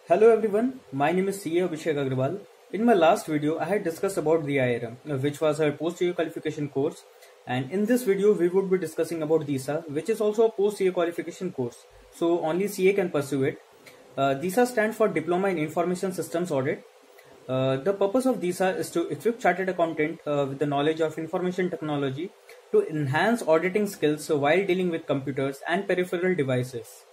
Hello everyone, my name is CA Abhishek Agrawal. In my last video, I had discussed about the IRM, which was a post-CA qualification course. And in this video, we would be discussing about DISA, which is also a post-CA qualification course. So only CA can pursue it. DISA stands for Diploma in Information Systems Audit. The purpose of DISA is to equip chartered accountant with the knowledge of information technology to enhance auditing skills while dealing with computers and peripheral devices.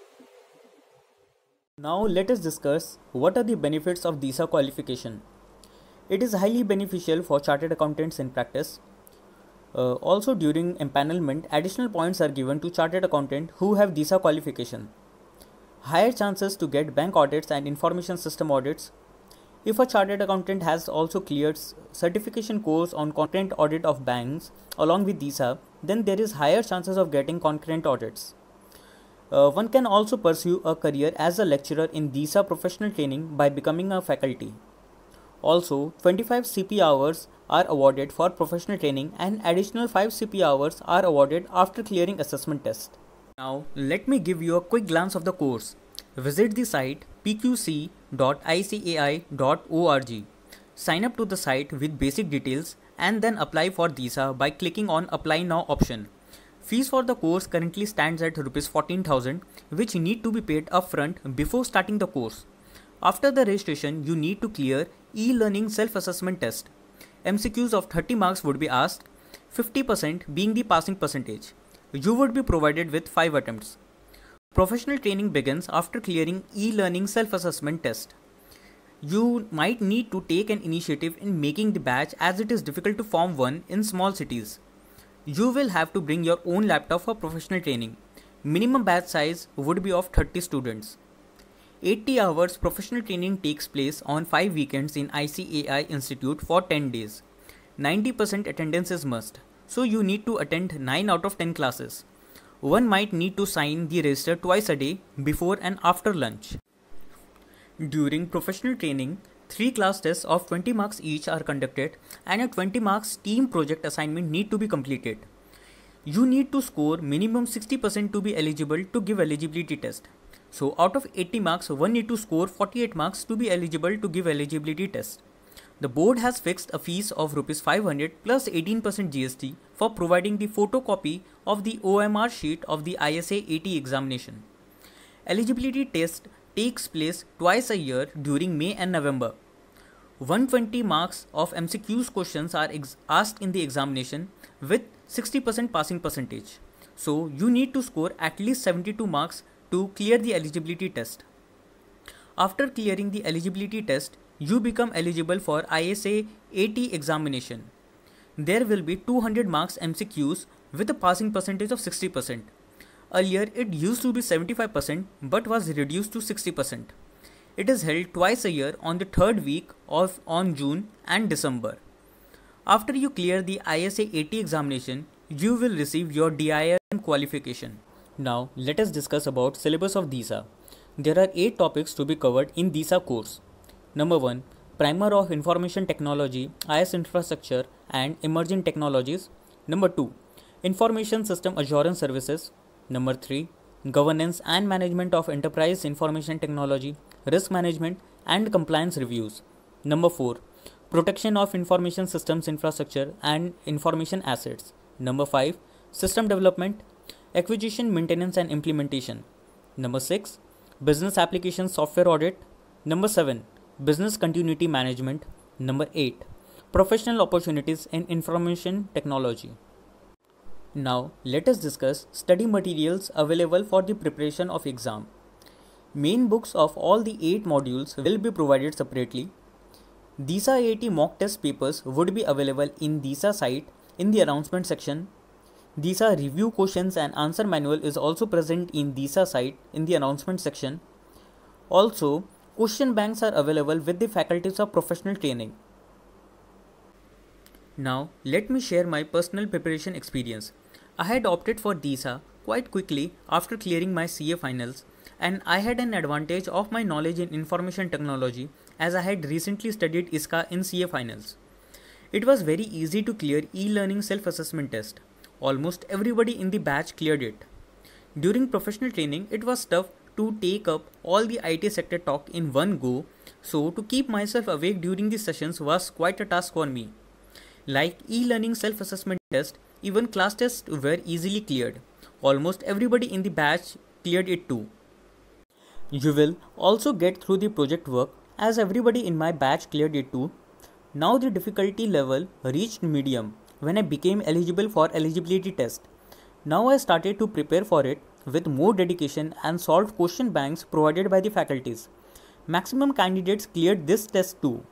Now let us discuss what are the benefits of DISA qualification. It is highly beneficial for chartered accountants in practice. Also during empanelment, additional points are given to chartered accountant who have DISA qualification. Higher chances to get bank audits and information system audits. If a chartered accountant has also cleared certification course on concurrent audit of banks along with DISA, then there is higher chances of getting concurrent audits. One can also pursue a career as a lecturer in DISA professional training by becoming a faculty. Also, 25 CP hours are awarded for professional training and additional 5 CP hours are awarded after clearing assessment test. Now, let me give you a quick glance of the course. Visit the site pqc.icai.org. Sign up to the site with basic details and then apply for DISA by clicking on Apply Now option. Fees for the course currently stands at Rs 14,000, which need to be paid upfront before starting the course. After the registration, you need to clear e-learning self-assessment test. MCQs of 30 marks would be asked, 50% being the passing percentage. You would be provided with 5 attempts. Professional training begins after clearing e-learning self-assessment test. You might need to take an initiative in making the batch as it is difficult to form one in small cities. You will have to bring your own laptop for professional training. Minimum batch size would be of 30 students. 80 hours professional training takes place on 5 weekends in ICAI Institute for 10 days. 90% attendance is must, so you need to attend 9 out of 10 classes. One might need to sign the register twice a day before and after lunch. During professional training, 3 class tests of 20 marks each are conducted and a 20 marks team project assignment need to be completed. You need to score minimum 60% to be eligible to give eligibility test. So out of 80 marks, one need to score 48 marks to be eligible to give eligibility test. The board has fixed a fees of Rs 500 plus 18% GST for providing the photocopy of the OMR sheet of the ISA 80 examination. Eligibility test takes place twice a year during May and November. 120 marks of MCQs questions are asked in the examination with 60% passing percentage. So you need to score at least 72 marks to clear the eligibility test. After clearing the eligibility test, you become eligible for ISA 80 examination. There will be 200 marks MCQs with a passing percentage of 60%. Earlier, it used to be 75% but was reduced to 60%. It is held twice a year on the 3rd week of June and December. After you clear the ISA 80 examination, you will receive your DIRM qualification. Now, let us discuss about syllabus of DISA. There are 8 topics to be covered in DISA course. Number 1. Primer of Information Technology, IS Infrastructure and Emerging Technologies. Number 2. Information System Assurance Services. Number 3. Governance and Management of Enterprise Information Technology, Risk Management and Compliance Reviews. Number 4. Protection of Information Systems Infrastructure and Information Assets. Number 5. System Development, Acquisition, Maintenance and Implementation. Number 6. Business Application Software Audit. Number 7. Business Continuity Management. Number 8. Professional Opportunities in Information Technology. Now, let us discuss study materials available for the preparation of exam. Main books of all the 8 modules will be provided separately. DISA 80 mock test papers would be available in DISA site in the announcement section. DISA review questions and answer manual is also present in DISA site in the announcement section. Also, question banks are available with the faculties of professional training. Now, let me share my personal preparation experience. I had opted for DISA quite quickly after clearing my CA finals, and I had an advantage of my knowledge in information technology as I had recently studied ISCA in CA finals. It was very easy to clear e-learning self-assessment test. Almost everybody in the batch cleared it. During professional training, it was tough to take up all the IT sector talk in one go, so to keep myself awake during the sessions was quite a task for me. Like e-learning self-assessment test, even class tests were easily cleared. Almost everybody in the batch cleared it too. You will also get through the project work as everybody in my batch cleared it too. Now the difficulty level reached medium when I became eligible for eligibility test. Now I started to prepare for it with more dedication and solved question banks provided by the faculties. Maximum candidates cleared this test too.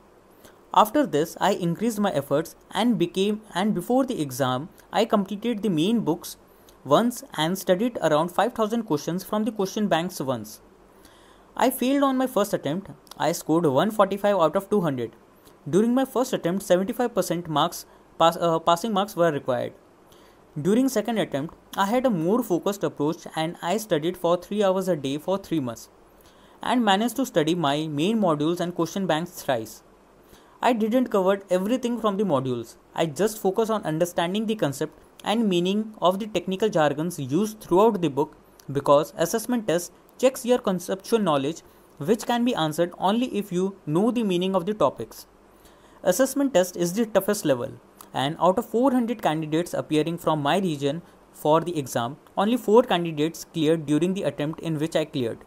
After this, I increased my efforts and before the exam, I completed the main books once and studied around 5000 questions from the question banks once. I failed on my first attempt. I scored 145 out of 200. During my first attempt, 75% passing marks were required. During second attempt, I had a more focused approach and I studied for 3 hours a day for 3 months and managed to study my main modules and question banks thrice. I didn't cover everything from the modules. I just focused on understanding the concept and meaning of the technical jargons used throughout the book because assessment test checks your conceptual knowledge, which can be answered only if you know the meaning of the topics. Assessment test is the toughest level, and out of 400 candidates appearing from my region for the exam, only 4 candidates cleared during the attempt in which I cleared.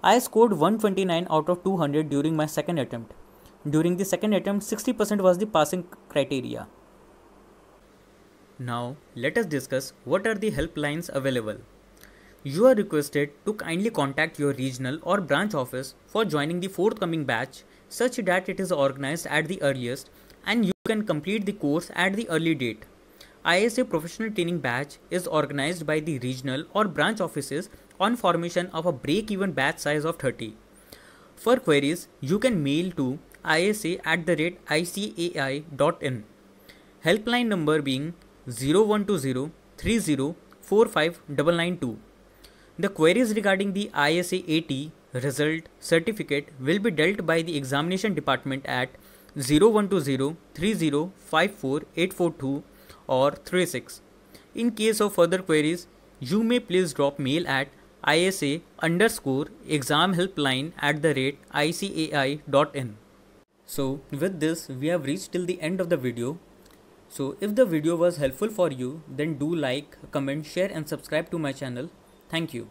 I scored 129 out of 200 during my second attempt. During the second attempt, 60% was the passing criteria. Now, let us discuss what are the helplines available. You are requested to kindly contact your regional or branch office for joining the forthcoming batch such that it is organized at the earliest and you can complete the course at the early date. ISA Professional Training Batch is organized by the regional or branch offices on formation of a break-even batch size of 30. For queries, you can mail to isa@icai.in. Helpline number being 0120 30 45992. The queries regarding the ISA AT result certificate will be dealt by the examination department at 0120 30 54 842 or 36. In case of further queries, you may please drop mail at isa_examhelpline@icai.in. So with this, we have reached till the end of the video. So if the video was helpful for you, then do like, comment, share and subscribe to my channel. Thank you.